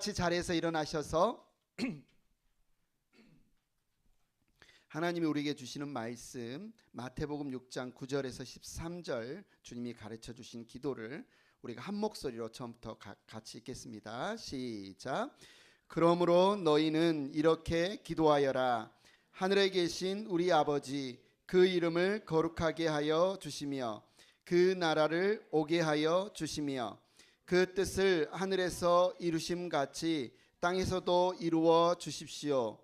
같이 자리에서 일어나셔서 하나님이 우리에게 주시는 말씀 마태복음 6장 9절에서 13절 주님이 가르쳐 주신 기도를 우리가 한 목소리로 처음부터 같이 읽겠습니다. 시작. 그러므로 너희는 이렇게 기도하여라. 하늘에 계신 우리 아버지, 그 이름을 거룩하게 하여 주시며 그 나라를 오게 하여 주시며 그 뜻을 하늘에서 이루심 같이 땅에서도 이루어 주십시오.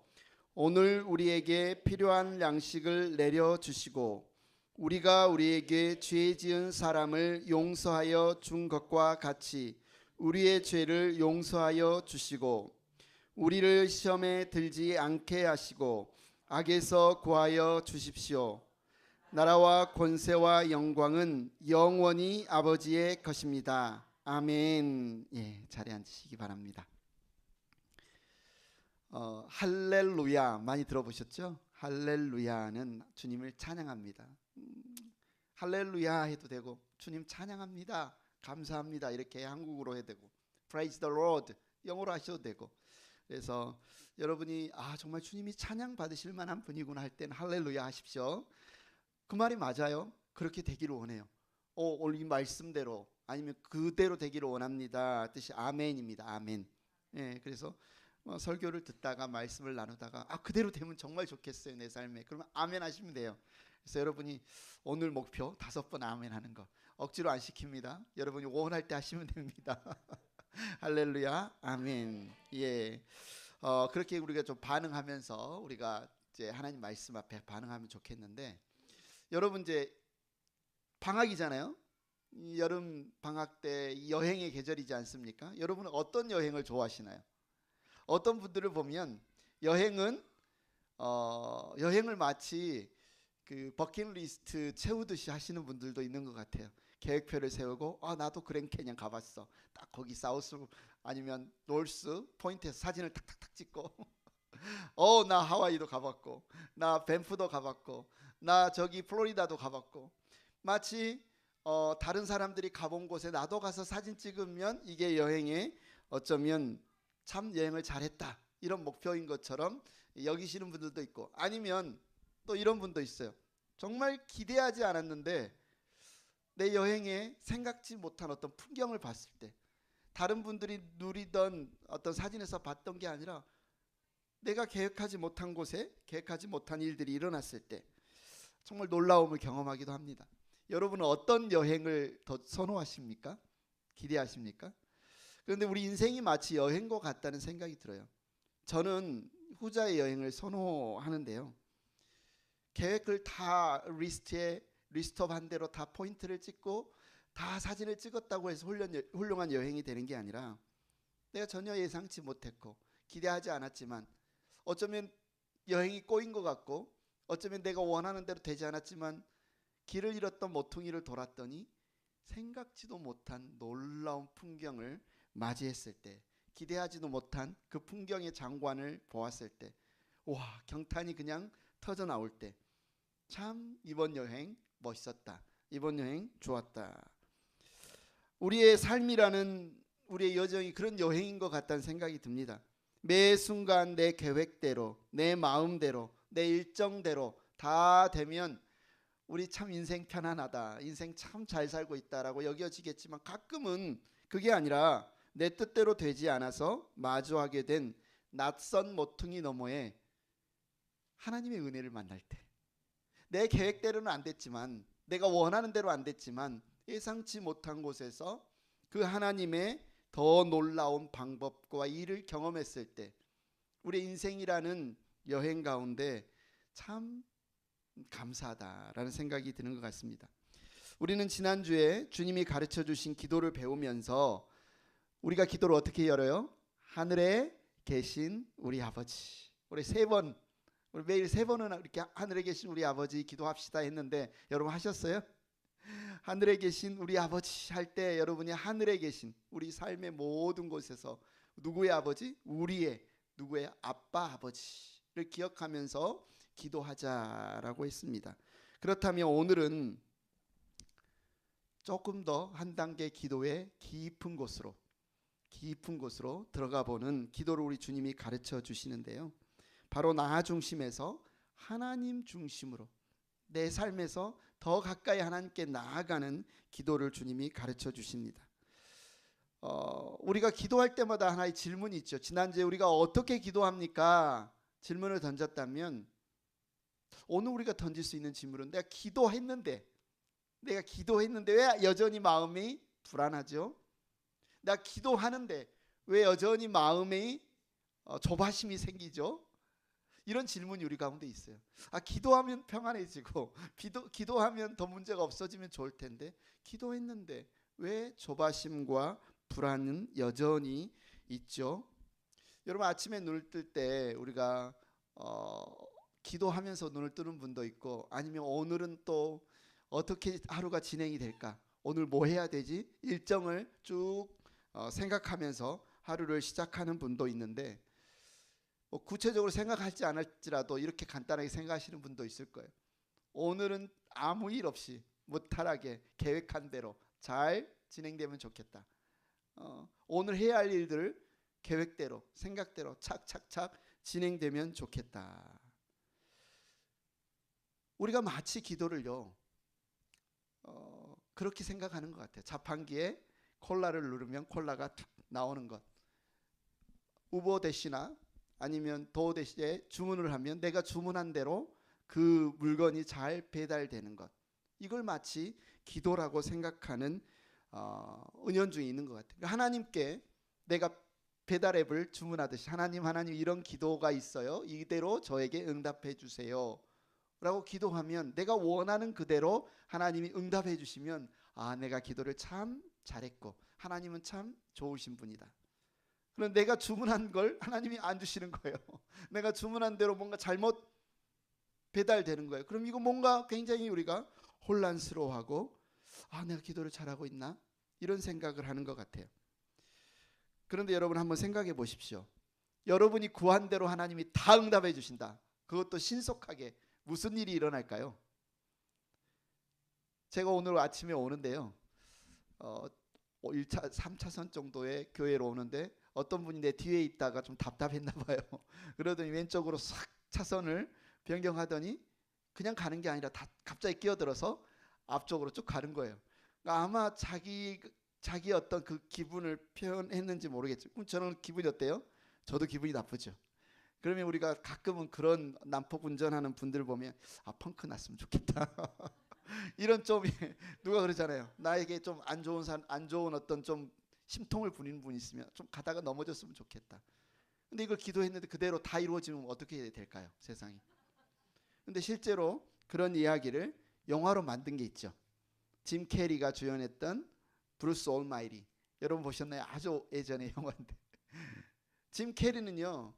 오늘 우리에게 필요한 양식을 내려 주시고 우리가 우리에게 죄 지은 사람을 용서하여 준 것과 같이 우리의 죄를 용서하여 주시고 우리를 시험에 들지 않게 하시고 악에서 구하여 주십시오. 나라와 권세와 영광은 영원히 아버지의 것입니다. 아멘. 예, 자리에 앉으시기 바랍니다. 할렐루야 많이 들어보셨죠? 할렐루야는 주님을 찬양합니다. 할렐루야 해도 되고 주님 찬양합니다, 감사합니다 이렇게 한국어로 해도 되고 Praise the Lord 영어로 하셔도 되고, 그래서 여러분이 정말 주님이 찬양 받으실 만한 분이구나 할 때는 할렐루야 하십시오. 그 말이 맞아요. 그렇게 되기를 원해요. 오늘 이 말씀대로 아니면 그대로 되기를 원합니다 뜻이 아멘입니다. 아멘. 예, 그래서 설교를 듣다가 말씀을 나누다가 그대로 되면 정말 좋겠어요 내 삶에, 그러면 아멘 하시면 돼요. 그래서 여러분이 오늘 목표 5번 아멘 하는 거 억지로 안 시킵니다. 여러분이 원할 때 하시면 됩니다. 할렐루야 아멘. 예, 그렇게 우리가 좀 반응하면서 우리가 이제 하나님 말씀 앞에 반응하면 좋겠는데, 여러분 이제 방학이잖아요. 여름 방학 때 여행의 계절이지 않습니까? 여러분은 어떤 여행을 좋아하시나요? 어떤 분들을 보면 여행은 여행을 마치 그 버킷리스트 채우듯이 하시는 분들도 있는 것 같아요. 계획표를 세우고 나도 그랜 캐년 가봤어. 딱 거기 사우스 아니면 노스 포인트에서 사진을 탁탁탁 찍고 나 하와이도 가봤고 나 밴프도 가봤고 나 저기 플로리다도 가봤고, 마치 다른 사람들이 가본 곳에 나도 가서 사진 찍으면 이게 여행에 어쩌면 참 여행을 잘했다 이런 목표인 것처럼 여기시는 분들도 있고, 아니면 또 이런 분도 있어요. 정말 기대하지 않았는데 내 여행에 생각지 못한 어떤 풍경을 봤을 때, 다른 분들이 누리던 어떤 사진에서 봤던 게 아니라 내가 계획하지 못한 곳에 계획하지 못한 일들이 일어났을 때 정말 놀라움을 경험하기도 합니다. 여러분은 어떤 여행을 더 선호하십니까? 기대하십니까? 그런데 우리 인생이 마치 여행과 같다는 생각이 들어요. 저는 후자의 여행을 선호하는데요. 계획을 다 리스트업한 대로 다 포인트를 찍고 다 사진을 찍었다고 해서 훌륭한 여행이 되는 게 아니라, 내가 전혀 예상치 못했고 기대하지 않았지만 어쩌면 여행이 꼬인 것 같고 어쩌면 내가 원하는 대로 되지 않았지만 길을 잃었던 모퉁이를 돌았더니 생각지도 못한 놀라운 풍경을 맞이했을 때, 기대하지도 못한 그 풍경의 장관을 보았을 때, 와, 경탄이 그냥 터져 나올 때, 참 이번 여행 멋있었다, 이번 여행 좋았다. 우리의 삶이라는 우리의 여정이 그런 여행인 것 같다는 생각이 듭니다. 매 순간 내 계획대로 내 마음대로 내 일정대로 다 되면 우리 참 인생 편안하다, 인생 참 잘 살고 있다라고 여겨지겠지만, 가끔은 그게 아니라 내 뜻대로 되지 않아서 마주하게 된 낯선 모퉁이 너머에 하나님의 은혜를 만날 때, 내 계획대로는 안 됐지만 내가 원하는 대로 안 됐지만 예상치 못한 곳에서 그 하나님의 더 놀라운 방법과 일을 경험했을 때, 우리 인생이라는 여행 가운데 참 감사하다라는 생각이 드는 것 같습니다. 우리는 지난주에 주님이 가르쳐 주신 기도를 배우면서 우리가 기도를 어떻게 열어요? 하늘에 계신 우리 아버지. 우리 매일 3번은 이렇게 하늘에 계신 우리 아버지 기도합시다 했는데 여러분 하셨어요? 하늘에 계신 우리 아버지 할 때 여러분이 하늘에 계신 우리 삶의 모든 곳에서 누구의 아버지? 누구의 아빠 아버지를 기억하면서 기도하자라고 했습니다. 그렇다면 오늘은 조금 더 한 단계 기도의 깊은 곳으로 깊은 곳으로 들어가 보는 기도를 우리 주님이 가르쳐 주시는데요. 바로 나 중심에서 하나님 중심으로 내 삶에서 더 가까이 하나님께 나아가는 기도를 주님이 가르쳐 주십니다. 우리가 기도할 때마다 하나의 질문이 있죠. 지난주에 우리가 어떻게 기도합니까? 질문을 던졌다면 오늘 우리가 던질 수 있는 질문은 내가 기도했는데 왜 여전히 마음이 불안하죠? 내가 기도하는데 왜 여전히 마음에 조바심이 생기죠? 이런 질문이 우리 가운데 있어요. 기도하면 평안해지고 기도하면 더 문제가 없어지면 좋을 텐데 기도했는데 왜 조바심과 불안은 여전히 있죠? 여러분 아침에 눈을 뜰 때 우리가 기도하면서 눈을 뜨는 분도 있고 아니면 오늘은 또 어떻게 하루가 진행이 될까? 오늘 뭐 해야 되지? 일정을 쭉 생각하면서 하루를 시작하는 분도 있는데 구체적으로 생각하지 않을지라도 이렇게 간단하게 생각하시는 분도 있을 거예요. 오늘은 아무 일 없이 무탈하게 계획한 대로 잘 진행되면 좋겠다. 오늘 해야 할 일들을 계획대로 생각대로 착착착 진행되면 좋겠다. 우리가 마치 기도를요 그렇게 생각하는 것 같아요. 자판기에 콜라를 누르면 콜라가 툭 나오는 것. 우버 대시나 아니면 도 대시에 주문을 하면 내가 주문한 대로 그 물건이 잘 배달되는 것. 이걸 마치 기도라고 생각하는 은연중에 있는 것 같아요. 하나님께 내가 배달 앱을 주문하듯이 하나님 이런 기도가 있어요. 이대로 저에게 응답해 주세요. 라고 기도하면 내가 원하는 그대로 하나님이 응답해 주시면 내가 기도를 참 잘했고 하나님은 참 좋으신 분이다. 그런데 내가 주문한 걸 하나님이 안 주시는 거예요. 내가 주문한 대로 뭔가 잘못 배달되는 거예요. 그럼 이거 뭔가 굉장히 우리가 혼란스러워하고 내가 기도를 잘하고 있나? 이런 생각을 하는 것 같아요. 그런데 여러분 한번 생각해 보십시오. 여러분이 구한 대로 하나님이 다 응답해 주신다. 그것도 신속하게. 무슨 일이 일어날까요? 제가 오늘 아침에 오는데요 1차, 3차선 정도의 교회로 오는데 어떤 분이 내 뒤에 있다가 좀 답답했나 봐요. 그러더니 왼쪽으로 싹 차선을 변경하더니 그냥 가는 게 아니라 갑자기 끼어들어서 앞쪽으로 쭉 가는 거예요. 그러니까 아마 자기 어떤 그 기분을 표현했는지 모르겠죠. 그럼 저는 기분이 어때요? 저도 기분이 나쁘죠. 그러면 우리가 가끔은 그런 난폭 운전하는 분들 보면 펑크 났으면 좋겠다. 이런 좀 누가 그러잖아요. 나에게 좀 안 좋은 어떤 좀 심통을 부리는 분이 있으면 좀 가다가 넘어졌으면 좋겠다. 근데 이걸 기도했는데 그대로 다 이루어지면 어떻게 될까요? 세상이. 근데 실제로 그런 이야기를 영화로 만든 게 있죠. 짐 캐리가 주연했던 브루스 올마이티. 여러분 보셨나요? 아주 예전의 영화인데. 짐 캐리는요.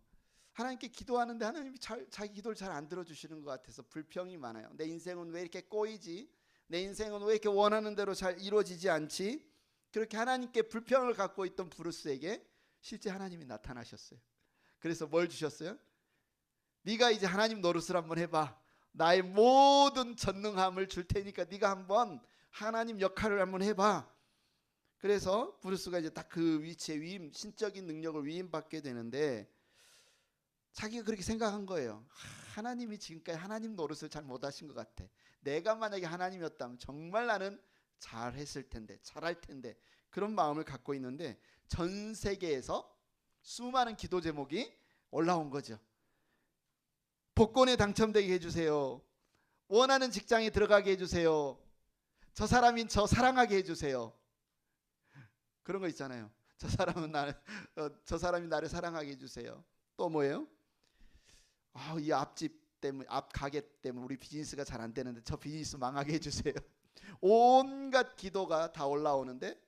하나님께 기도하는데 하나님이 자기 기도를 잘 안 들어주시는 것 같아서 불평이 많아요. 내 인생은 왜 이렇게 꼬이지? 내 인생은 왜 이렇게 원하는 대로 잘 이루어지지 않지? 그렇게 하나님께 불평을 갖고 있던 브루스에게 실제 하나님이 나타나셨어요. 그래서 뭘 주셨어요? 네가 이제 하나님 노릇을 한번 해봐. 나의 모든 전능함을 줄 테니까 네가 한번 하나님 역할을 한번 해봐. 그래서 브루스가 이제 딱 그 위치에 신적인 능력을 위임받게 되는데 자기가 그렇게 생각한 거예요. 하나님이 지금까지 하나님 노릇을 잘 못하신 것 같아. 내가 만약에 하나님이었다면 정말 나는 잘했을 텐데, 잘할 텐데, 그런 마음을 갖고 있는데 전 세계에서 수많은 기도 제목이 올라온 거죠. 복권에 당첨되게 해주세요. 원하는 직장에 들어가게 해주세요. 저 사람인 저 사랑하게 해주세요. 그런 거 있잖아요. 저 사람이 나를 사랑하게 해주세요. 또 뭐예요? 이 앞집 때문에, 앞 가게 때문에 우리 비즈니스가 잘 안 되는데 저 비즈니스 망하게 해주세요. 온갖 기도가 다 올라오는데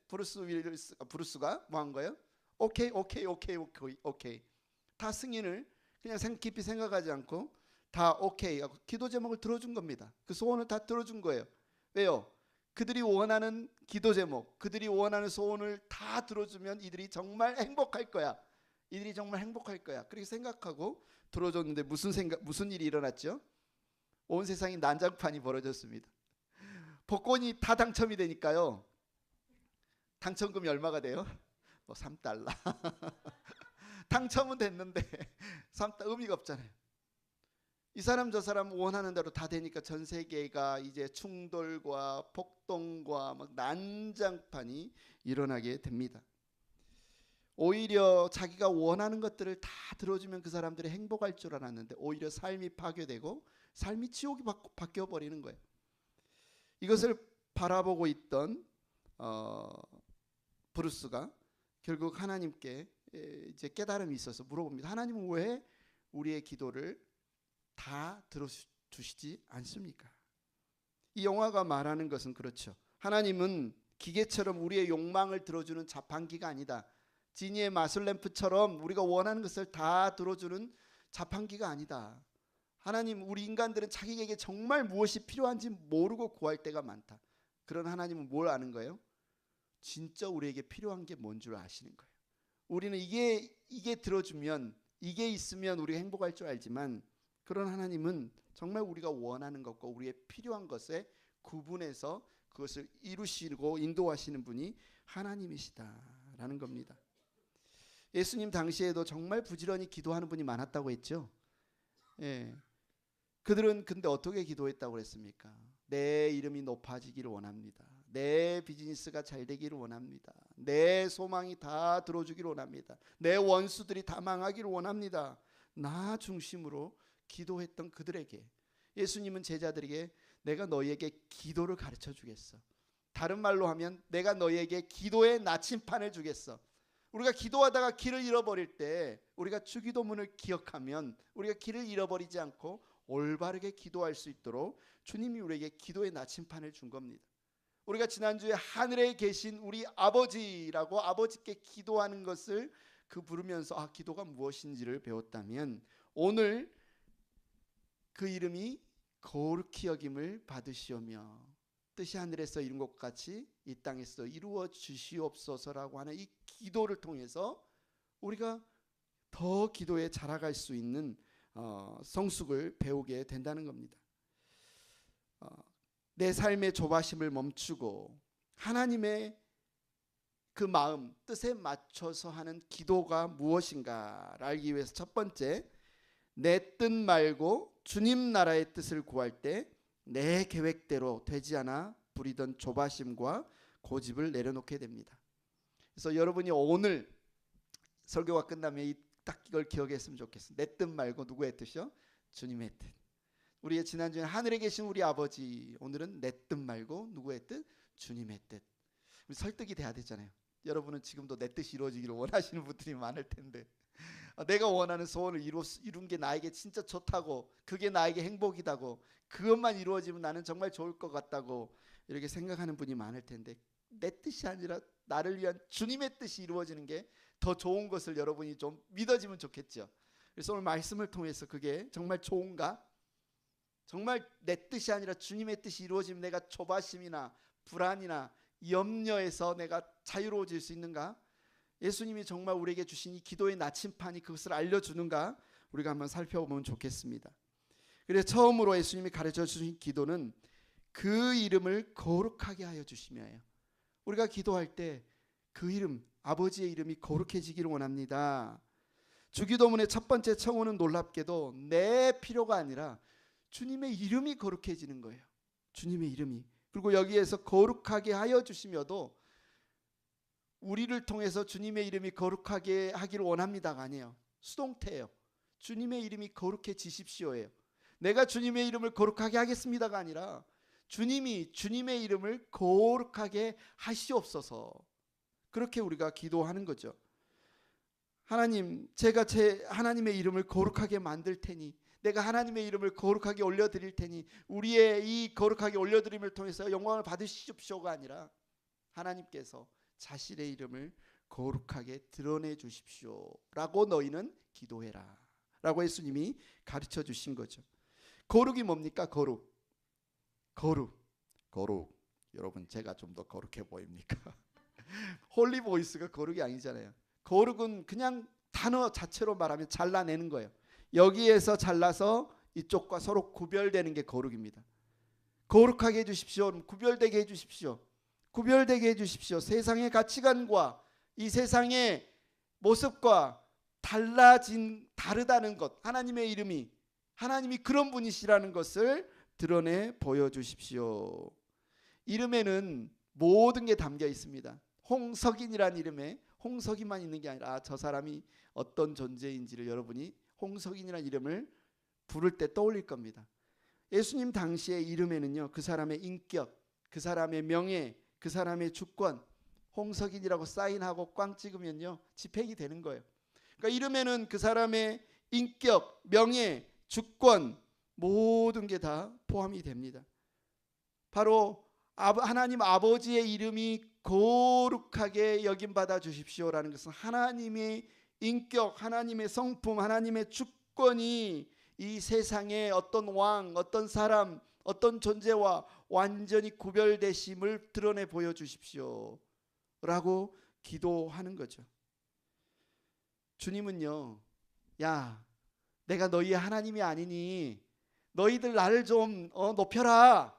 브루스가 뭐 한 거예요? 오케이. 다 승인을 그냥 깊이 생각하지 않고 다 오케이 하고 기도 제목을 들어준 겁니다. 그 소원을 다 들어준 거예요. 왜요? 그들이 원하는 기도 제목, 그들이 원하는 소원을 다 들어주면 이들이 정말 행복할 거야. 그렇게 생각하고 들어줬는데 무슨 일이 일어났죠? 온 세상이 난장판이 벌어졌습니다. 복권이 다 당첨이 되니까요. 당첨금이 얼마가 돼요? 뭐 3달러 당첨은 됐는데 3달러 의미가 없잖아요. 이 사람 저 사람 원하는 대로 다 되니까 전 세계가 이제 충돌과 폭동과 막 난장판이 일어나게 됩니다. 오히려 자기가 원하는 것들을 다 들어주면 그 사람들이 행복할 줄 알았는데 오히려 삶이 파괴되고 삶이 지옥이 바뀌어 버리는 거예요. 이것을 바라보고 있던 브루스가 결국 하나님께 이제 깨달음이 있어서 물어봅니다. 하나님은 왜 우리의 기도를 다 들어주시지 않습니까? 이 영화가 말하는 것은 그렇죠. 하나님은 기계처럼 우리의 욕망을 들어주는 자판기가 아니다. 지니의 마술램프처럼 우리가 원하는 것을 다 들어주는 자판기가 아니다. 하나님, 우리 인간들은 자기에게 정말 무엇이 필요한지 모르고 구할 때가 많다. 그런 하나님은 뭘 아는 거예요? 진짜 우리에게 필요한 게 뭔 줄 아시는 거예요. 우리는 이게 들어주면, 이게 있으면 우리가 행복할 줄 알지만, 그런 하나님은 정말 우리가 원하는 것과 우리의 필요한 것에 구분해서 그것을 이루시고 인도하시는 분이 하나님이시다라는 겁니다. 예수님 당시에도 정말 부지런히 기도하는 분이 많았다고 했죠. 예. 그들은 근데 어떻게 기도했다고 그랬습니까? 내 이름이 높아지기를 원합니다. 내 비즈니스가 잘 되기를 원합니다. 내 소망이 다 들어주기를 원합니다. 내 원수들이 다 망하기를 원합니다. 나 중심으로 기도했던 그들에게 예수님은 제자들에게 내가 너희에게 기도를 가르쳐 주겠어. 다른 말로 하면 내가 너희에게 기도의 나침판을 주겠어. 우리가 기도하다가 길을 잃어버릴 때 우리가 주기도문을 기억하면 우리가 길을 잃어버리지 않고 올바르게 기도할 수 있도록 주님이 우리에게 기도의 나침판을 준 겁니다. 우리가 지난주에 하늘에 계신 우리 아버지라고 아버지께 기도하는 것을 부르면서 기도가 무엇인지를 배웠다면 오늘 그 이름이 거룩히 여김을 받으시오며 뜻이 하늘에서 이룬 것 같이 이 땅에서 이루어 주시옵소서라고 하는 이 기도를 통해서 우리가 더 기도에 자라갈 수 있는 성숙을 배우게 된다는 겁니다. 내 삶의 조바심을 멈추고 하나님의 그 마음, 뜻에 맞춰서 하는 기도가 무엇인가를 알기 위해서 첫 번째, 내 뜻 말고 주님 나라의 뜻을 구할 때 내 계획대로 되지 않아 부리던 조바심과 고집을 내려놓게 됩니다. 그래서 여러분이 오늘 설교가 끝나면 딱 이걸 기억했으면 좋겠어요. 내 뜻 말고 누구의 뜻이요? 주님의 뜻. 우리의 지난주에 하늘에 계신 우리 아버지, 오늘은 내 뜻 말고 누구의 뜻? 주님의 뜻. 설득이 돼야 되잖아요. 여러분은 지금도 내 뜻이 이루어지기를 원하시는 분들이 많을 텐데 내가 원하는 소원을 이룬 게 나에게 진짜 좋다고, 그게 나에게 행복이다고, 그것만 이루어지면 나는 정말 좋을 것 같다고 이렇게 생각하는 분이 많을 텐데 내 뜻이 아니라 나를 위한 주님의 뜻이 이루어지는 게 더 좋은 것을 여러분이 좀 믿어지면 좋겠죠. 그래서 오늘 말씀을 통해서 그게 정말 좋은가? 정말 내 뜻이 아니라 주님의 뜻이 이루어지면 내가 조바심이나 불안이나 염려에서 내가 자유로워질 수 있는가? 예수님이 정말 우리에게 주신 이 기도의 나침판이 그것을 알려주는가? 우리가 한번 살펴보면 좋겠습니다. 그래서 처음으로 예수님이 가르쳐 주신 기도는 그 이름을 거룩하게 하여 주시며요. 우리가 기도할 때 그 이름, 아버지의 이름이 거룩해지기를 원합니다. 주기도문의 첫 번째 청원은 놀랍게도 내 필요가 아니라 주님의 이름이 거룩해지는 거예요. 주님의 이름이. 그리고 여기에서 거룩하게 하여 주시며도 우리를 통해서 주님의 이름이 거룩하게 하기를 원합니다가 아니에요. 수동태예요. 주님의 이름이 거룩해지십시오예요. 내가 주님의 이름을 거룩하게 하겠습니다가 아니라 주님이 주님의 이름을 거룩하게 하시옵소서. 그렇게 우리가 기도하는 거죠. 하나님, 제가 하나님의 이름을 거룩하게 만들 테니, 내가 하나님의 이름을 거룩하게 올려드릴 테니 우리의 이 거룩하게 올려드림을 통해서 영광을 받으시옵소서가 아니라 하나님께서 자신의 이름을 거룩하게 드러내 주십시오라고 너희는 기도해라 라고 예수님이 가르쳐 주신 거죠. 거룩이 뭡니까? 거룩. 여러분, 제가 좀 더 거룩해 보입니까? 홀리보이스가 거룩이 아니잖아요. 거룩은 그냥 단어 자체로 말하면 잘라내는 거예요. 여기에서 잘라서 이쪽과 서로 구별되는 게 거룩입니다. 거룩하게 해주십시오. 구별되게 해주십시오. 구별되게 해주십시오. 세상의 가치관과 이 세상의 모습과 다르다는 것, 하나님의 이름이, 하나님이 그런 분이시라는 것을 드러내 보여주십시오. 이름에는 모든 게 담겨 있습니다. 홍석인이라는 이름에 홍석인만 있는 게 아니라 저 사람이 어떤 존재인지를 여러분이 홍석인이라는 이름을 부를 때 떠올릴 겁니다. 예수님 당시의 이름에는요, 그 사람의 인격, 그 사람의 명예, 그 사람의 주권, 홍석인이라고 사인하고 꽝 찍으면요 집행이 되는 거예요. 그러니까 이름에는 그 사람의 인격, 명예, 주권 모든 게 다 포함이 됩니다. 바로 하나님 아버지의 이름이 거룩하게 여김받아 주십시오라는 것은 하나님의 인격, 하나님의 성품, 하나님의 주권이 이 세상의 어떤 왕, 어떤 사람, 어떤 존재와 완전히 구별되심을 드러내 보여주십시오 라고 기도하는 거죠. 주님은요, 야, 내가 너희의 하나님이 아니니 너희들 나를 좀 높여라.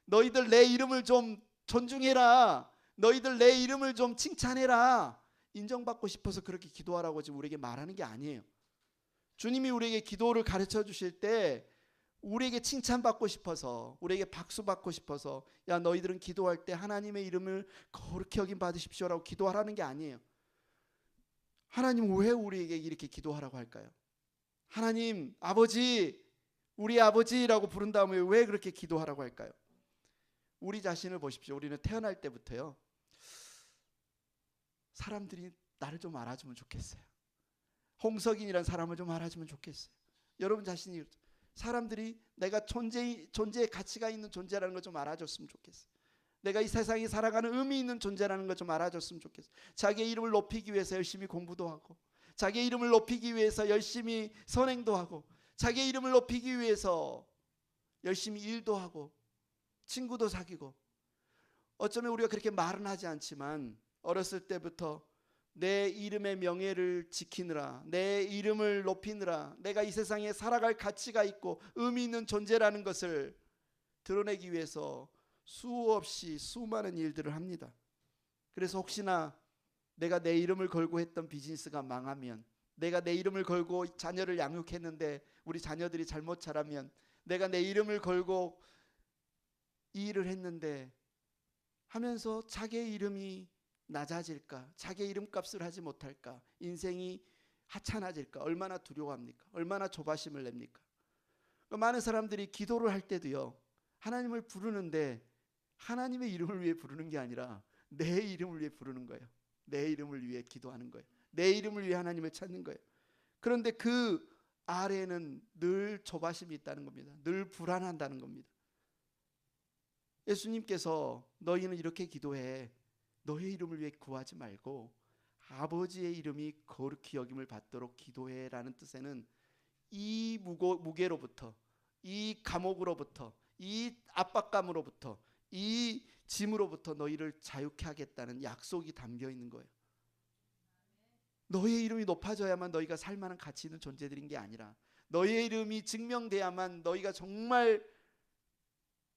너희들 내 이름을 좀 존중해라. 너희들 내 이름을 좀 칭찬해라. 인정받고 싶어서 그렇게 기도하라고 지금 우리에게 말하는 게 아니에요. 주님이 우리에게 기도를 가르쳐 주실 때 우리에게 칭찬받고 싶어서, 우리에게 박수 받고 싶어서, 야, 너희들은 기도할 때 하나님의 이름을 거룩히 여김 받으십시오라고 기도하라는 게 아니에요. 하나님 왜 우리에게 이렇게 기도하라고 할까요? 하나님 아버지, 우리 아버지라고 부른 다음에 왜 그렇게 기도하라고 할까요? 우리 자신을 보십시오. 우리는 태어날 때부터요, 사람들이 나를 좀 알아주면 좋겠어요. 홍석인이라는 사람을 좀 알아주면 좋겠어요. 여러분 자신이, 사람들이 내가 존재의 가치가 있는 존재라는 걸 좀 알아줬으면 좋겠어요. 내가 이 세상에 살아가는 의미 있는 존재라는 걸 좀 알아줬으면 좋겠어요. 자기의 이름을 높이기 위해서 열심히 공부도 하고, 자기의 이름을 높이기 위해서 열심히 선행도 하고, 자기의 이름을 높이기 위해서 열심히 일도 하고 친구도 사귀고, 어쩌면 우리가 그렇게 말은 하지 않지만 어렸을 때부터 내 이름의 명예를 지키느라, 내 이름을 높이느라, 내가 이 세상에 살아갈 가치가 있고 의미 있는 존재라는 것을 드러내기 위해서 수없이 수많은 일들을 합니다. 그래서 혹시나 내가 내 이름을 걸고 했던 비즈니스가 망하면, 내가 내 이름을 걸고 자녀를 양육했는데 우리 자녀들이 잘못 자라면, 내가 내 이름을 걸고 이 일을 했는데 하면서 자기의 이름이 낮아질까, 자기의 이름값을 하지 못할까, 인생이 하찮아질까, 얼마나 두려워합니까? 얼마나 조바심을 냅니까? 많은 사람들이 기도를 할 때도요, 하나님을 부르는데 하나님의 이름을 위해 부르는 게 아니라 내 이름을 위해 부르는 거예요. 내 이름을 위해 기도하는 거예요. 내 이름을 위해 하나님을 찾는 거예요. 그런데 그 아래에는 늘 조바심이 있다는 겁니다. 늘 불안한다는 겁니다. 예수님께서 너희는 이렇게 기도해, 너의 이름을 위해 구하지 말고 아버지의 이름이 거룩히 여김을 받도록 기도해 라는 뜻에는 이 무게로부터, 이 감옥으로부터, 이 압박감으로부터, 이 짐으로부터 너희를 자유케 하겠다는 약속이 담겨 있는 거예요. 너의 이름이 높아져야만 너희가 살만한 가치 있는 존재들인 게 아니라, 너의 이름이 증명돼야만 너희가 정말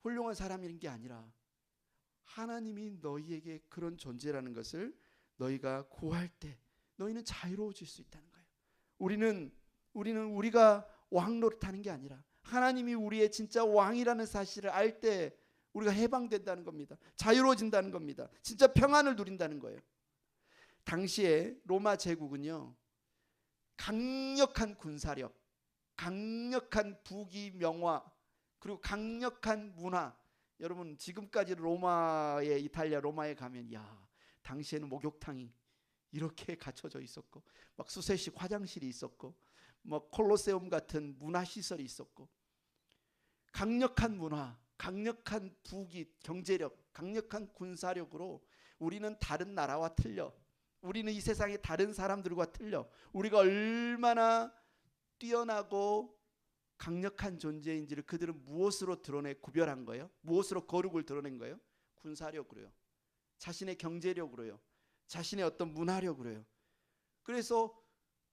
훌륭한 사람인 게 아니라, 하나님이 너희에게 그런 존재라는 것을 너희가 구할 때 너희는 자유로워질 수 있다는 거예요. 우리는 우리가 왕 노릇하는 게 아니라 하나님이 우리의 진짜 왕이라는 사실을 알 때 우리가 해방된다는 겁니다. 자유로워진다는 겁니다. 진짜 평안을 누린다는 거예요. 당시에 로마 제국은요, 강력한 군사력, 강력한 부귀 명화, 그리고 강력한 문화. 여러분 지금까지 로마에, 이탈리아 로마에 가면, 야, 당시에는 목욕탕이 이렇게 갖춰져 있었고, 막 수세식 화장실이 있었고, 뭐 콜로세움 같은 문화시설이 있었고, 강력한 문화, 강력한 부귀, 경제력, 강력한 군사력으로 우리는 다른 나라와 틀려, 우리는 이 세상의 다른 사람들과 틀려, 우리가 얼마나 뛰어나고 강력한 존재인지를 그들은 무엇으로 구별한 거예요? 무엇으로 거룩을 드러낸 거예요? 군사력으로요. 자신의 경제력으로요. 자신의 어떤 문화력으로요. 그래서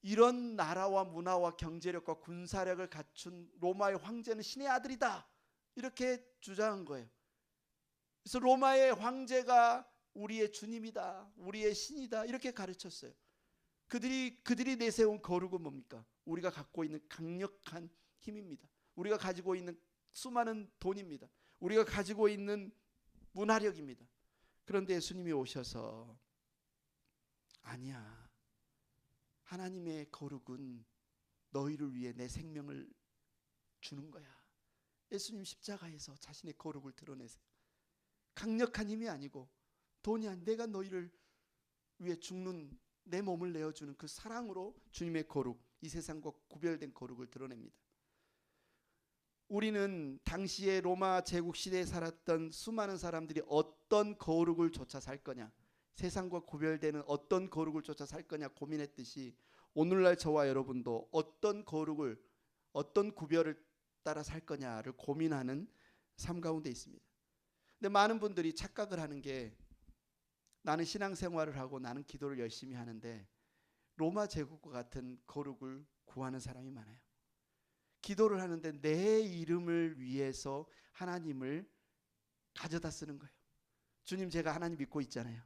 이런 나라와 문화와 경제력과 군사력을 갖춘 로마의 황제는 신의 아들이다, 이렇게 주장한 거예요. 그래서 로마의 황제가 우리의 주님이다, 우리의 신이다, 이렇게 가르쳤어요. 그들이 내세운 거룩은 뭡니까? 우리가 갖고 있는 강력한 힘입니다. 우리가 가지고 있는 수많은 돈입니다. 우리가 가지고 있는 문화력입니다. 그런데 예수님이 오셔서 아니야, 하나님의 거룩은 너희를 위해 내 생명을 주는 거야. 예수님 십자가에서 자신의 거룩을 드러내세요. 강력한 힘이 아니고 돈이 아니고 내가 너희를 위해 죽는 내 몸을 내어주는 그 사랑으로 주님의 거룩, 이 세상과 구별된 거룩을 드러냅니다. 우리는 당시에 로마 제국 시대에 살았던 수많은 사람들이 어떤 거룩을 쫓아 살 거냐, 세상과 구별되는 어떤 거룩을 쫓아 살 거냐 고민했듯이 오늘날 저와 여러분도 어떤 거룩을, 어떤 구별을 따라 살 거냐를 고민하는 삶 가운데 있습니다. 근데 많은 분들이 착각을 하는 게, 나는 신앙생활을 하고 나는 기도를 열심히 하는데 로마 제국과 같은 거룩을 구하는 사람이 많아요. 기도를 하는데 내 이름을 위해서 하나님을 가져다 쓰는 거예요. 주님, 제가 하나님 믿고 있잖아요.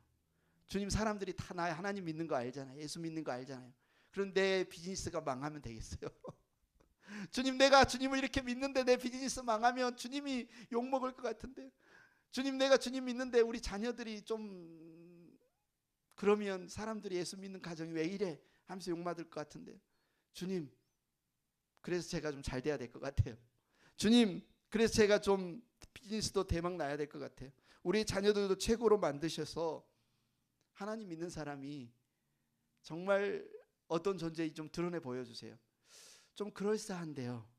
주님, 사람들이 다 나 하나님 믿는 거 알잖아요. 예수 믿는 거 알잖아요. 그런데 내 비즈니스가 망하면 되겠어요? 주님, 내가 주님을 이렇게 믿는데 내 비즈니스 망하면 주님이 욕먹을 것 같은데, 주님, 내가 주님 믿는데 우리 자녀들이 좀 그러면 사람들이 예수 믿는 가정이 왜 이래 하면서 욕받을 것 같은데, 주님, 그래서 제가 좀 잘 돼야 될 것 같아요. 주님, 그래서 제가 좀 비즈니스도 대박 나야 될 것 같아요. 우리 자녀들도 최고로 만드셔서 하나님 믿는 사람이 정말 어떤 존재인지 좀 드러내 보여주세요. 좀 그럴싸한데요,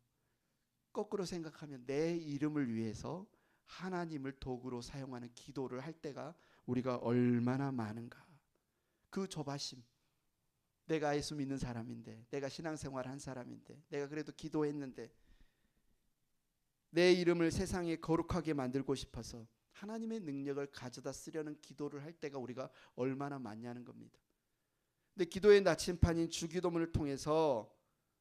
거꾸로 생각하면 내 이름을 위해서 하나님을 도구로 사용하는 기도를 할 때가 우리가 얼마나 많은가. 그 조바심, 내가 예수 믿는 사람인데, 내가 신앙생활 한 사람인데, 내가 그래도 기도했는데 내 이름을 세상에 거룩하게 만들고 싶어서 하나님의 능력을 가져다 쓰려는 기도를 할 때가 우리가 얼마나 많냐는 겁니다. 근데 기도의 나침판인 주기도문을 통해서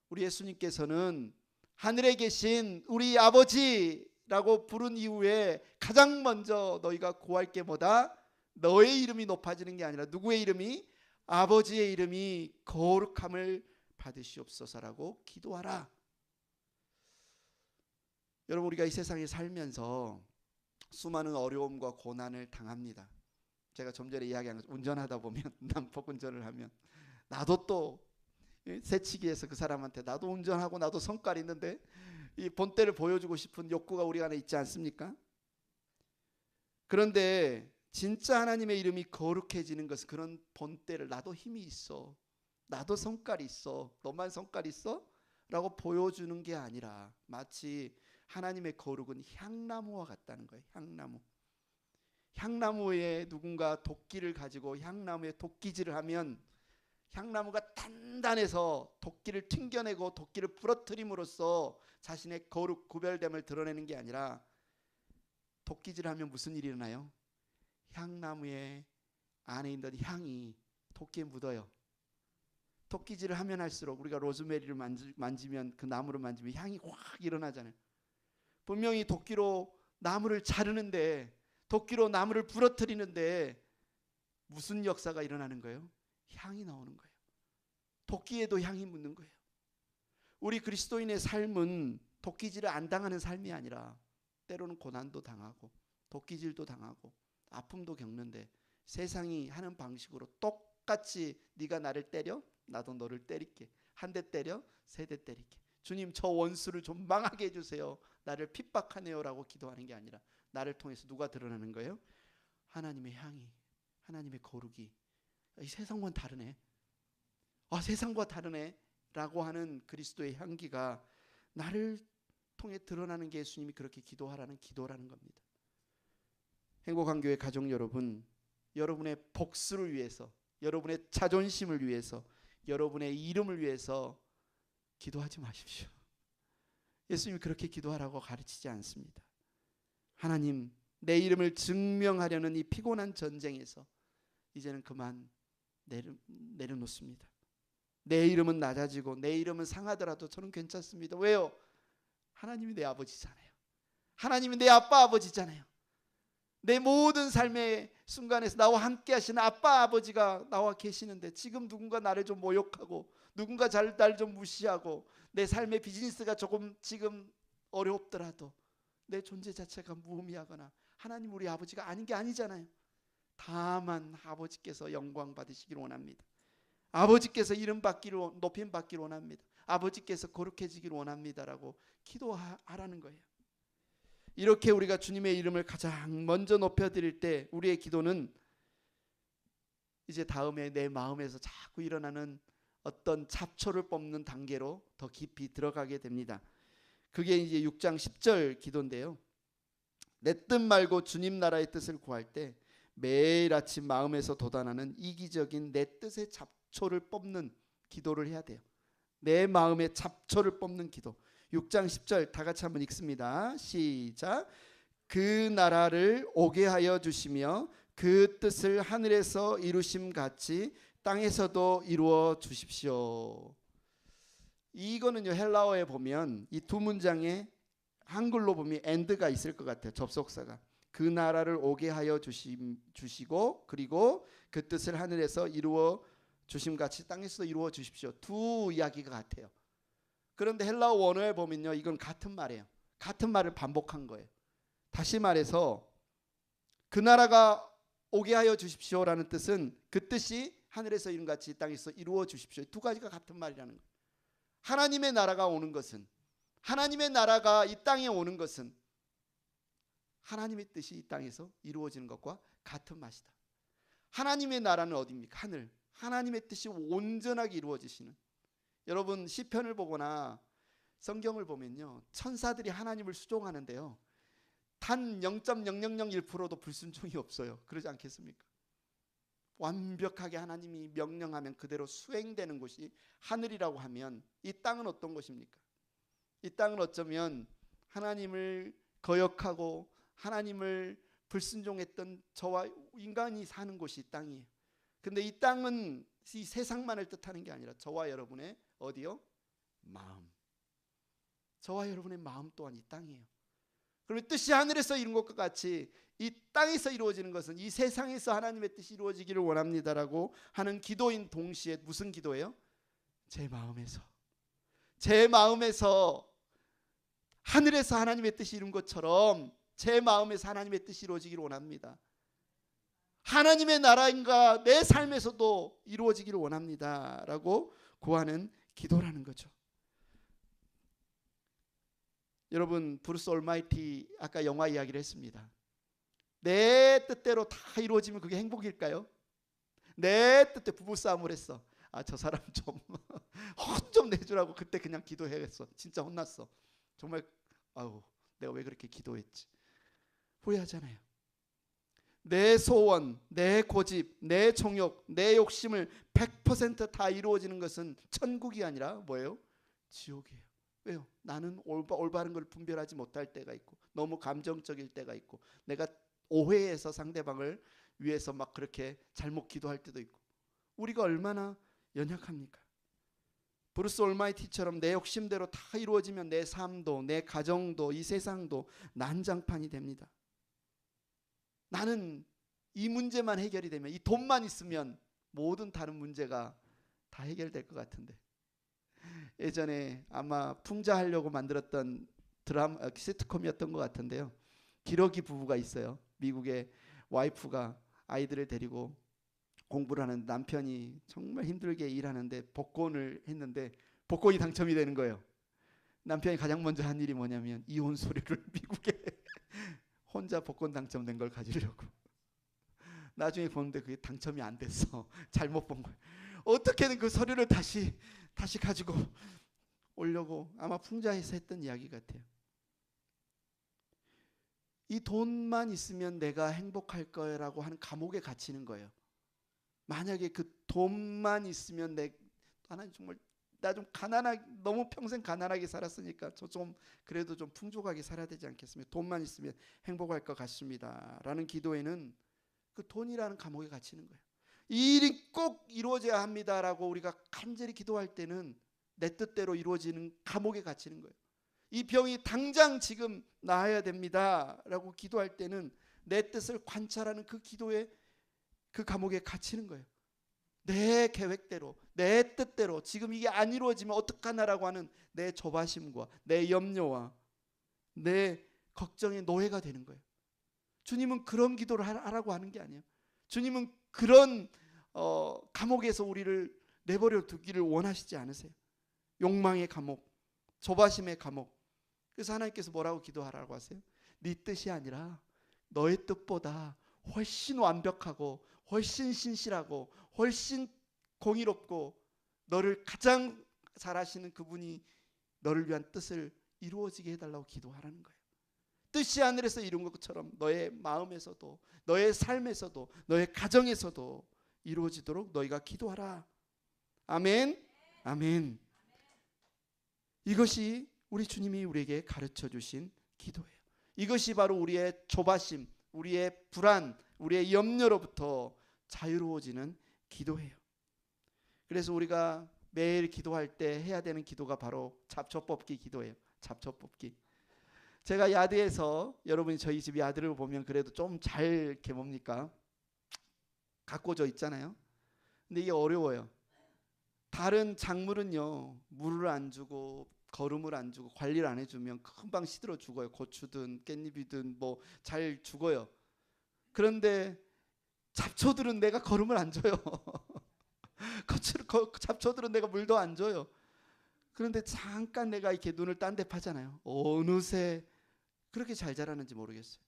우리 예수님께서는 하늘에 계신 우리 아버지라고 부른 이후에 가장 먼저 너희가 구할 게 뭐다? 너의 이름이 높아지는 게 아니라 누구의 이름이? 아버지의 이름이 거룩함을 받으시옵소서라고 기도하라. 여러분, 우리가 이 세상에 살면서 수많은 어려움과 고난을 당합니다. 제가 좀 전에 이야기한 것, 운전하다 보면 난폭 운전을 하면 나도 또 새치기해서 그 사람한테 나도 운전하고 나도 성깔 있는데 이 본때를 보여주고 싶은 욕구가 우리 안에 있지 않습니까? 그런데 진짜 하나님의 이름이 거룩해지는 것은 그런 본때를, 나도 힘이 있어, 나도 성깔이 있어, 너만 성깔 있어? 라고 보여주는 게 아니라 마치 하나님의 거룩은 향나무와 같다는 거예요. 향나무에 누군가 도끼를 가지고 향나무에 도끼질을 하면 향나무가 단단해서 도끼를 튕겨내고 도끼를 부러뜨림으로써 자신의 거룩, 구별됨을 드러내는 게 아니라, 도끼질하면 무슨 일이 일어나요? 향나무의 안에 있는 향이 도끼에 묻어요. 도끼질을 하면 할수록, 우리가 로즈메리를 만지면, 그 나무를 만지면 향이 확 일어나잖아요. 분명히 도끼로 나무를 자르는데, 도끼로 나무를 부러뜨리는데 무슨 역사가 일어나는 거예요? 향이 나오는 거예요. 도끼에도 향이 묻는 거예요. 우리 그리스도인의 삶은 도끼질을 안 당하는 삶이 아니라 때로는 고난도 당하고 도끼질도 당하고 아픔도 겪는데, 세상이 하는 방식으로 똑같이 네가 나를 때려? 나도 너를 때릴게. 한 대 때려? 세 대 때릴게. 주님, 저 원수를 좀 망하게 해주세요. 나를 핍박하네요 라고 기도하는 게 아니라, 나를 통해서 누가 드러나는 거예요? 하나님의 향이, 하나님의 거룩이. 이 세상과는 다르네, 세상과 다르네 라고 하는 그리스도의 향기가 나를 통해 드러나는 게 예수님이 그렇게 기도하라는 기도라는 겁니다. 행복한 교회 가족 여러분, 여러분의 복수를 위해서, 여러분의 자존심을 위해서, 여러분의 이름을 위해서 기도하지 마십시오. 예수님이 그렇게 기도하라고 가르치지 않습니다. 하나님, 내 이름을 증명하려는 이 피곤한 전쟁에서 이제는 그만 내려놓습니다. 내 이름은 낮아지고 내 이름은 상하더라도 저는 괜찮습니다. 왜요? 하나님이 내 아버지잖아요. 하나님이 내 아빠 아버지잖아요. 내 모든 삶의 순간에서 나와 함께 하시는 아빠 아버지가 나와 계시는데 지금 누군가 나를 좀 모욕하고 누군가 나를 좀 무시하고 내 삶의 비즈니스가 조금 지금 어렵더라도 내 존재 자체가 무의미하거나 하나님 우리 아버지가 아닌 게 아니잖아요. 다만 아버지께서 영광 받으시기를 원합니다. 아버지께서 이름 받기를 높임 받기를 원합니다. 아버지께서 거룩해지기를 원합니다라고 기도하라는 거예요. 이렇게 우리가 주님의 이름을 가장 먼저 높여드릴 때 우리의 기도는 이제 다음에 내 마음에서 자꾸 일어나는 어떤 잡초를 뽑는 단계로 더 깊이 들어가게 됩니다. 그게 이제 6장 10절 기도인데요. 내 뜻 말고 주님 나라의 뜻을 구할 때 매일 아침 마음에서 돋아나는 이기적인 내 뜻의 잡초를 뽑는 기도를 해야 돼요. 내 마음의 잡초를 뽑는 기도. 6장 10절 다 같이 한번 읽습니다. 시작. 그 나라를 오게 하여 주시며 그 뜻을 하늘에서 이루심 같이 땅에서도 이루어 주십시오. 이거는요, 헬라어에 보면 이 두 문장에 한글로 보면 end가 있을 것 같아요. 접속사가. 그 나라를 오게 하여 주시고 그리고 그 뜻을 하늘에서 이루어 주심 같이 땅에서도 이루어 주십시오. 두 이야기가 같아요. 그런데 헬라어 원어에 보면요, 이건 같은 말이에요. 같은 말을 반복한 거예요. 다시 말해서 그 나라가 오게 하여 주십시오라는 뜻은 그 뜻이 하늘에서 이룬 같이 땅에서 이루어 주십시오. 두 가지가 같은 말이라는 거예요. 하나님의 나라가 오는 것은, 하나님의 나라가 이 땅에 오는 것은 하나님의 뜻이 이 땅에서 이루어지는 것과 같은 맛이다. 하나님의 나라는 어디입니까? 하늘. 하나님의 뜻이 온전하게 이루어지시는. 여러분 시편을 보거나 성경을 보면요, 천사들이 하나님을 수종하는데요, 단 0.0001%도 불순종이 없어요. 그러지 않겠습니까? 완벽하게 하나님이 명령하면 그대로 수행되는 곳이 하늘이라고 하면 이 땅은 어떤 곳입니까? 이 땅은 어쩌면 하나님을 거역하고 하나님을 불순종했던 저와 인간이 사는 곳이 이 땅이에요. 근데 이 땅은 이 세상만을 뜻하는 게 아니라 저와 여러분의 어디요? 마음. 저와 여러분의 마음 또한 이 땅이에요. 그러면 뜻이 하늘에서 이룬 것과 같이 이 땅에서 이루어지는 것은 이 세상에서 하나님의 뜻이 이루어지기를 원합니다라고 하는 기도인 동시에 무슨 기도예요? 제 마음에서 하늘에서 하나님의 뜻이 이룬 것처럼 제 마음에서 하나님의 뜻이 이루어지기를 원합니다. 하나님의 나라인가 내 삶에서도 이루어지기를 원합니다라고 구하는 기도라는 거죠. 여러분 브루스 올마이티 아까 영화 이야기를 했습니다. 내 뜻대로 다 이루어지면 그게 행복일까요? 내 뜻대로 부부싸움을 했어. 아, 저 사람 좀 혼 좀 내주라고 그때 그냥 기도해야겠어. 진짜 혼났어. 정말 아우 내가 왜 그렇게 기도했지. 후회하잖아요. 내 소원, 내 고집, 내 정욕, 내 욕심을 100% 다 이루어지는 것은 천국이 아니라 뭐예요? 지옥이에요. 왜요? 나는 올바른 걸 분별하지 못할 때가 있고 너무 감정적일 때가 있고 내가 오해해서 상대방을 위해서 막 그렇게 잘못 기도할 때도 있고 우리가 얼마나 연약합니까? 브루스 올마이티처럼 내 욕심대로 다 이루어지면 내 삶도 내 가정도 이 세상도 난장판이 됩니다. 나는 이 문제만 해결이 되면 이 돈만 있으면 모든 다른 문제가 다 해결될 것 같은데 예전에 아마 풍자하려고 만들었던 드라마 시트콤이었던 것 같은데요. 기러기 부부가 있어요. 미국의 와이프가 아이들을 데리고 공부를 하는 남편이 정말 힘들게 일하는데 복권을 했는데 복권이 당첨이 되는 거예요. 남편이 가장 먼저 한 일이 뭐냐면 이혼 서류를 미국에 혼자 복권 당첨된 걸 가지려고. 나중에 보는데 그게 당첨이 안 됐어. 잘못 본 거예요. 어떻게든 그 서류를 다시 가지고 오려고 아마 풍자해서 했던 이야기 같아요. 이 돈만 있으면 내가 행복할 거라고 하는 감옥에 갇히는 거예요. 만약에 그 돈만 있으면 하나님 정말 나 좀 가난하게 너무 평생 가난하게 살았으니까 저 좀 그래도 좀 풍족하게 살아야 되지 않겠습니까? 돈만 있으면 행복할 것 같습니다. 라는 기도에는 그 돈이라는 감옥에 갇히는 거예요. 이 일이 꼭 이루어져야 합니다라고 우리가 간절히 기도할 때는 내 뜻대로 이루어지는 감옥에 갇히는 거예요. 이 병이 당장 지금 나아야 됩니다라고 기도할 때는 내 뜻을 관찰하는 그 기도에, 그 감옥에 갇히는 거예요. 내 계획대로, 내 뜻대로 지금 이게 안 이루어지면 어떡하나라고 하는 내 조바심과 내 염려와 내 걱정의 노예가 되는 거예요. 주님은 그런 기도를 하라고 하는 게 아니에요. 주님은 그런 감옥에서 우리를 내버려 두기를 원하시지 않으세요. 욕망의 감옥, 조바심의 감옥. 그래서 하나님께서 뭐라고 기도하라고 하세요? 네 뜻이 아니라 너의 뜻보다 훨씬 완벽하고 훨씬 신실하고 훨씬 공의롭고 너를 가장 잘하시는 그분이 너를 위한 뜻을 이루어지게 해달라고 기도하라는 거예요. 뜻이 하늘에서 이룬 것처럼 너의 마음에서도, 너의 삶에서도, 너의 가정에서도 이루어지도록 너희가 기도하라. 아멘. 아멘. 이것이 우리 주님이 우리에게 가르쳐 주신 기도예요. 이것이 바로 우리의 조바심, 우리의 불안, 우리의 염려로부터 자유로워지는 기도예요. 그래서 우리가 매일 기도할 때 해야 되는 기도가 바로 잡초뽑기 기도예요. 잡초뽑기. 제가 야드에서, 여러분이 저희 집 야드를 보면 그래도 좀 잘 이렇게 뭡니까? 가꿔져 있잖아요. 근데 이게 어려워요. 다른 작물은요, 물을 안 주고 거름을 안 주고 관리를 안 해주면 금방 시들어 죽어요. 고추든 깻잎이든 뭐 잘 죽어요. 그런데 잡초들은 내가 거름을 안 줘요. 잡초들은 내가 물도 안 줘요. 그런데 잠깐 내가 이렇게 눈을 딴 데 파잖아요. 어느새 그렇게 잘 자라는지 모르겠어요.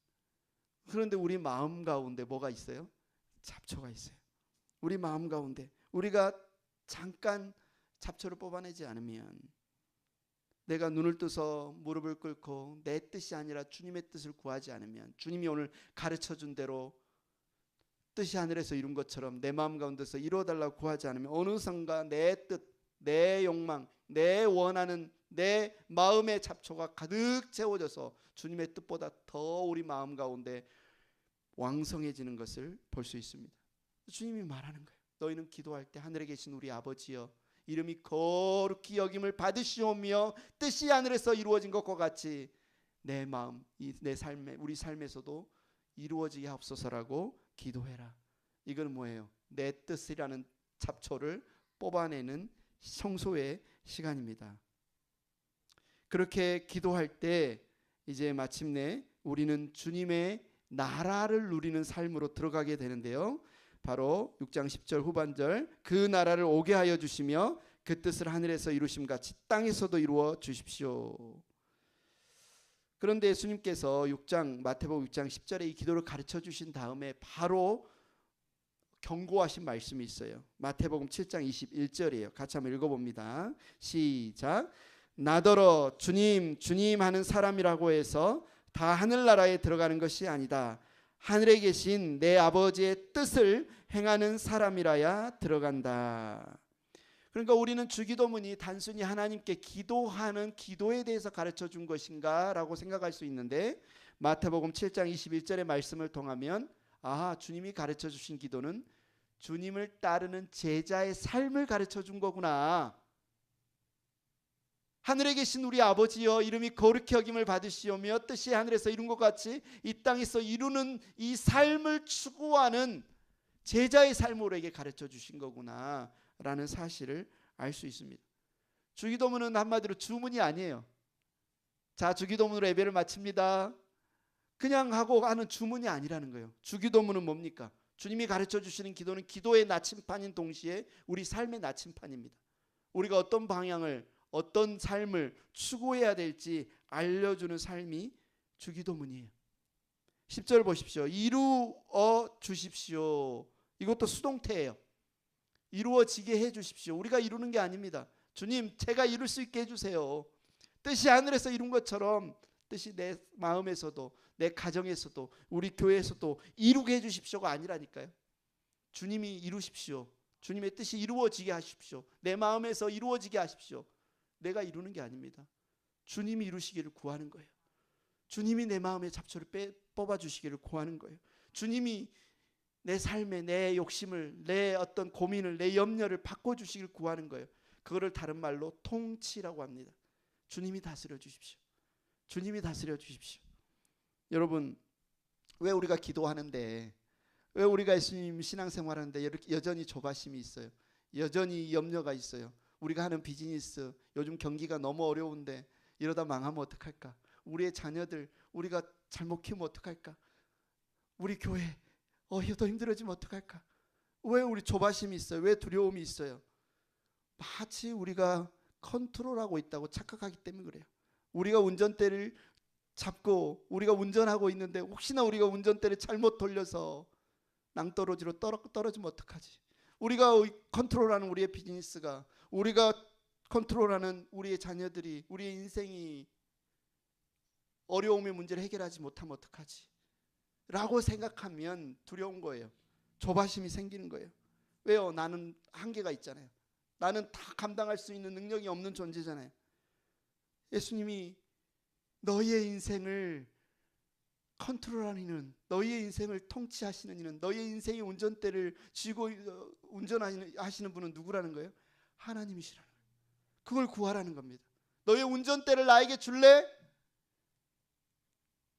그런데 우리 마음 가운데 뭐가 있어요? 잡초가 있어요. 우리 마음 가운데 우리가 잠깐 잡초를 뽑아내지 않으면, 내가 눈을 떠서 무릎을 꿇고 내 뜻이 아니라 주님의 뜻을 구하지 않으면, 주님이 오늘 가르쳐준 대로 뜻이 하늘에서 이룬 것처럼 내 마음 가운데서 이루어달라고 구하지 않으면 어느 순간 내 뜻, 내 욕망, 내 원하는 내 마음의 잡초가 가득 채워져서 주님의 뜻보다 더 우리 마음 가운데 왕성해지는 것을 볼 수 있습니다. 주님이 말하는 거예요. 너희는 기도할 때 하늘에 계신 우리 아버지여, 이름이 거룩히 여김을 받으시오며 뜻이 하늘에서 이루어진 것과 같이 내 마음, 내 삶에, 우리 삶에서도 이루어지게 하옵소서라고 기도해라. 이건 뭐예요? 내 뜻이라는 잡초를 뽑아내는 청소의 시간입니다. 그렇게 기도할 때 이제 마침내 우리는 주님의 나라를 누리는 삶으로 들어가게 되는데요. 바로 6장 10절 후반절, 그 나라를 오게 하여 주시며 그 뜻을 하늘에서 이루심 같이 땅에서도 이루어 주십시오. 그런데 예수님께서 마태복음 6장 10절에 이 기도를 가르쳐 주신 다음에 바로 경고하신 말씀이 있어요. 마태복음 7장 21절이에요. 같이 한번 읽어봅니다. 시작. 나더러 주님 주님 하는 사람이라고 해서 다 하늘나라에 들어가는 것이 아니다. 하늘에 계신 내 아버지의 뜻을 행하는 사람이라야 들어간다. 그러니까 우리는 주기도문이 단순히 하나님께 기도하는 기도에 대해서 가르쳐 준 것인가 라고 생각할 수 있는데, 마태복음 7장 21절의 말씀을 통하면 주님이 가르쳐 주신 기도는 주님을 따르는 제자의 삶을 가르쳐 준 거구나. 하늘에 계신 우리 아버지여, 이름이 거룩히 여김을 받으시오며 뜻이 하늘에서 이룬 것 같이 이 땅에서 이루는 이 삶을 추구하는 제자의 삶을 우리에게 가르쳐 주신 거구나 라는 사실을 알 수 있습니다. 주기도문은 한마디로 주문이 아니에요. 자, 주기도문으로 예배를 마칩니다. 그냥 하고 하는 주문이 아니라는 거예요. 주기도문은 뭡니까? 주님이 가르쳐 주시는 기도는 기도의 나침판인 동시에 우리 삶의 나침판입니다. 우리가 어떤 방향을, 어떤 삶을 추구해야 될지 알려주는 삶이 주기도문이에요. 10절 보십시오. 이루어 주십시오. 이것도 수동태예요. 이루어지게 해주십시오. 우리가 이루는 게 아닙니다. 주님, 제가 이룰 수 있게 해주세요. 뜻이 하늘에서 이룬 것처럼 뜻이 내 마음에서도, 내 가정에서도, 우리 교회에서도 이루게 해주십시오가 아니라니까요. 주님이 이루십시오. 주님의 뜻이 이루어지게 하십시오. 내 마음에서 이루어지게 하십시오. 내가 이루는 게 아닙니다. 주님이 이루시기를 구하는 거예요. 주님이 내 마음의 잡초를 뽑아주시기를 구하는 거예요. 주님이 내 삶에 내 욕심을, 내 어떤 고민을, 내 염려를 바꿔주시기를 구하는 거예요. 그거를 다른 말로 통치라고 합니다. 주님이 다스려 주십시오. 주님이 다스려 주십시오. 여러분, 왜 우리가 기도하는데, 왜 우리가 예수님 신앙생활하는데 여전히 조바심이 있어요? 여전히 염려가 있어요. 우리가 하는 비즈니스, 요즘 경기가 너무 어려운데 이러다 망하면 어떡할까? 우리의 자녀들 우리가 잘못 키우면 어떡할까? 우리 교회 더 힘들어지면 어떡할까? 왜 우리 조바심이 있어요? 왜 두려움이 있어요? 마치 우리가 컨트롤하고 있다고 착각하기 때문에 그래요. 우리가 운전대를 잡고 우리가 운전하고 있는데 혹시나 우리가 운전대를 잘못 돌려서 낭떠러지로 떨어지면 어떡하지? 우리가 컨트롤하는 우리의 비즈니스가, 우리가 컨트롤하는 우리의 자녀들이, 우리의 인생이 어려움의 문제를 해결하지 못하면 어떡하지? 라고 생각하면 두려운 거예요. 조바심이 생기는 거예요. 왜요? 나는 한계가 있잖아요. 나는 다 감당할 수 있는 능력이 없는 존재잖아요. 예수님이 너희의 인생을 컨트롤하는 이는, 너희의 인생을 통치하시는 이는, 너희의 인생의 운전대를 쥐고 운전하시는 분은 누구라는 거예요? 하나님이시라는 거예요. 그걸 구하라는 겁니다. 너희의 운전대를 나에게 줄래?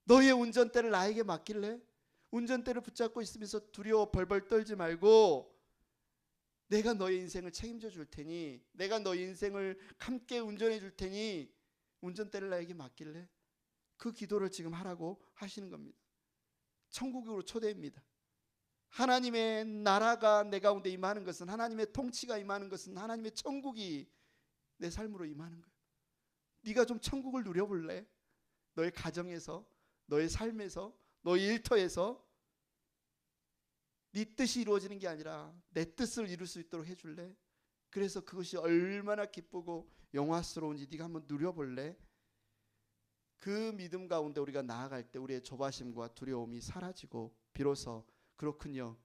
너희의 운전대를 나에게 맡길래? 운전대를 붙잡고 있으면서 두려워 벌벌 떨지 말고 내가 너의 인생을 책임져 줄 테니, 내가 너의 인생을 함께 운전해 줄 테니 운전대를 나에게 맡길래? 그 기도를 지금 하라고 하시는 겁니다. 천국으로 초대입니다. 하나님의 나라가 내 가운데 임하는 것은, 하나님의 통치가 임하는 것은 하나님의 천국이 내 삶으로 임하는 거예요. 네가 좀 천국을 누려볼래? 너의 가정에서, 너의 삶에서, 너의 일터에서 네 뜻이 이루어지는 게 아니라 내 뜻을 이룰 수 있도록 해줄래? 그래서 그것이 얼마나 기쁘고 영화스러운지 네가 한번 누려볼래? 그 믿음 가운데 우리가 나아갈 때 우리의 조바심과 두려움이 사라지고, 비로소 그렇군요,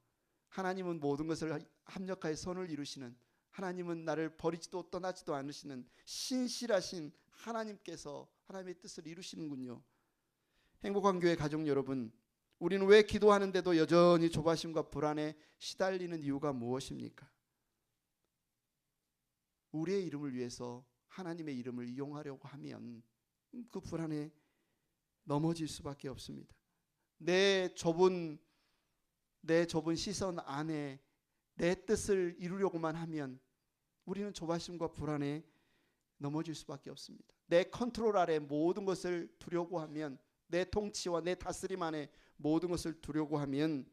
하나님은 모든 것을 합력하여 선을 이루시는, 하나님은 나를 버리지도 떠나지도 않으시는 신실하신 하나님께서 하나님의 뜻을 이루시는군요. 행복한 교회 가족 여러분, 우리는 왜 기도하는데도 여전히 조바심과 불안에 시달리는 이유가 무엇입니까? 우리의 이름을 위해서 하나님의 이름을 이용하려고 하면 그 불안에 넘어질 수밖에 없습니다. 내 좁은 시선 안에 내 뜻을 이루려고만 하면 우리는 조바심과 불안에 넘어질 수밖에 없습니다. 내 컨트롤 아래 모든 것을 두려고 하면, 내 통치와 내 다스림 안에 모든 것을 두려고 하면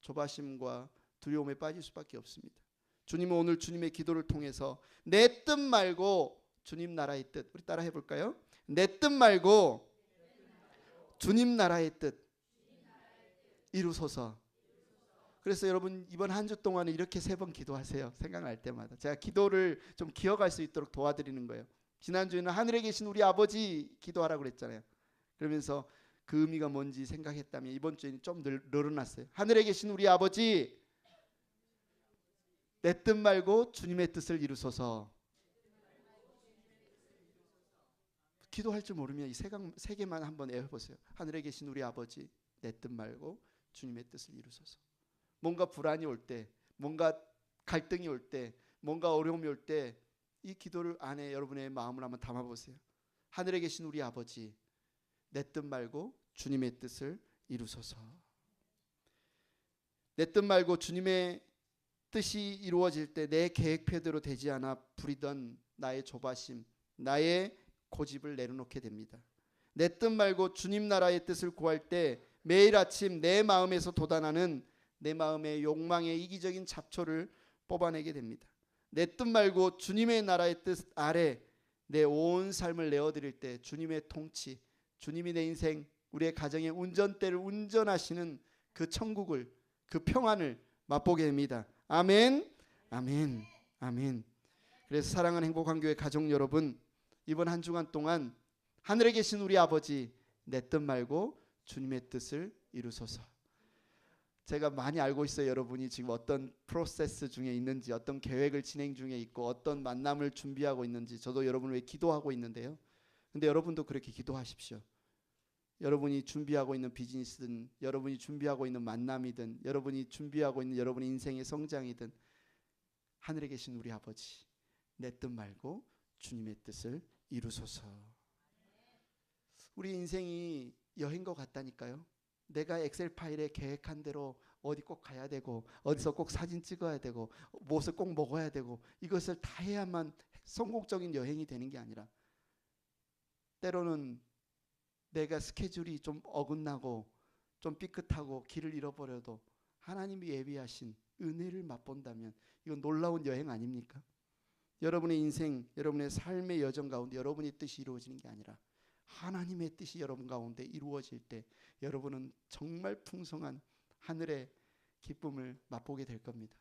조바심과 두려움에 빠질 수밖에 없습니다. 주님은 오늘 주님의 기도를 통해서 내 뜻 말고 주님 나라의 뜻, 우리 따라 해볼까요? 내 뜻 말고 주님 나라의 뜻 이루소서. 그래서 여러분 이번 한 주 동안에 이렇게 3번 기도하세요. 생각날 때마다. 제가 기도를 좀 기억할 수 있도록 도와드리는 거예요. 지난주에는 하늘에 계신 우리 아버지 기도하라고 그랬잖아요. 그러면서 그 의미가 뭔지 생각했다면 이번 주에는 좀 늘어났어요. 하늘에 계신 우리 아버지, 내 뜻 말고 주님의 뜻을 이루소서. 기도할 줄 모르면 이 세 개만 한번 외워보세요. 하늘에 계신 우리 아버지, 내 뜻 말고 주님의 뜻을 이루소서. 뭔가 불안이 올 때, 뭔가 갈등이 올 때, 뭔가 어려움이 올 때 이 기도를 안에 여러분의 마음을 한번 담아보세요. 하늘에 계신 우리 아버지, 내 뜻 말고 주님의 뜻을 이루소서. 내 뜻 말고 주님의 뜻이 이루어질 때 내 계획표대로 되지 않아 부리던 나의 조바심, 나의 고집을 내려놓게 됩니다. 내 뜻 말고 주님 나라의 뜻을 구할 때 매일 아침 내 마음에서 돋아나는 내 마음의 욕망의 이기적인 잡초를 뽑아내게 됩니다. 내 뜻 말고 주님의 나라의 뜻 아래 내 온 삶을 내어드릴 때 주님의 통치, 주님이 내 인생, 우리의 가정의 운전대를 운전하시는 그 천국을, 그 평안을 맛보게 됩니다. 아멘, 아멘, 아멘. 그래서 사랑하는 행복한 교회 가족 여러분, 이번 한 주간 동안 하늘에 계신 우리 아버지, 내 뜻 말고 주님의 뜻을 이루소서. 제가 많이 알고 있어요. 여러분이 지금 어떤 프로세스 중에 있는지, 어떤 계획을 진행 중에 있고, 어떤 만남을 준비하고 있는지. 저도 여러분을 위해 기도하고 있는데요. 근데 여러분도 그렇게 기도하십시오. 여러분이 준비하고 있는 비즈니스든, 여러분이 준비하고 있는 만남이든, 여러분이 준비하고 있는 여러분의 인생의 성장이든, 하늘에 계신 우리 아버지, 내 뜻 말고 주님의 뜻을 이루소서. 우리 인생이 여행과 같다니까요. 내가 엑셀 파일에 계획한 대로 어디 꼭 가야 되고 어디서 꼭 사진 찍어야 되고 무엇을 꼭 먹어야 되고 이것을 다 해야만 성공적인 여행이 되는 게 아니라 때로는 내가 스케줄이 좀 어긋나고 좀 삐끗하고 길을 잃어버려도 하나님이 예비하신 은혜를 맛본다면 이건 놀라운 여행 아닙니까? 여러분의 인생, 여러분의 삶의 여정 가운데 여러분의 뜻이 이루어지는 게 아니라 하나님의 뜻이 여러분 가운데 이루어질 때 여러분은 정말 풍성한 하늘의 기쁨을 맛보게 될 겁니다.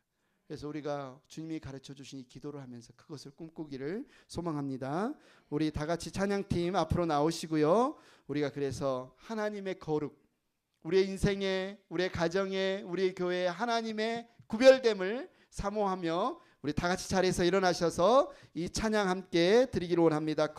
그래서 우리가 주님이 가르쳐 주신 이 기도를 하면서 그것을 꿈꾸기를 소망합니다. 우리 다 같이 찬양팀 앞으로 나오시고요. 우리가 그래서 하나님의 거룩, 우리의 인생에, 우리의 가정에, 우리의 교회에 하나님의 구별됨을 사모하며 우리 다 같이 자리에서 일어나셔서 이 찬양 함께 드리기를 원합니다.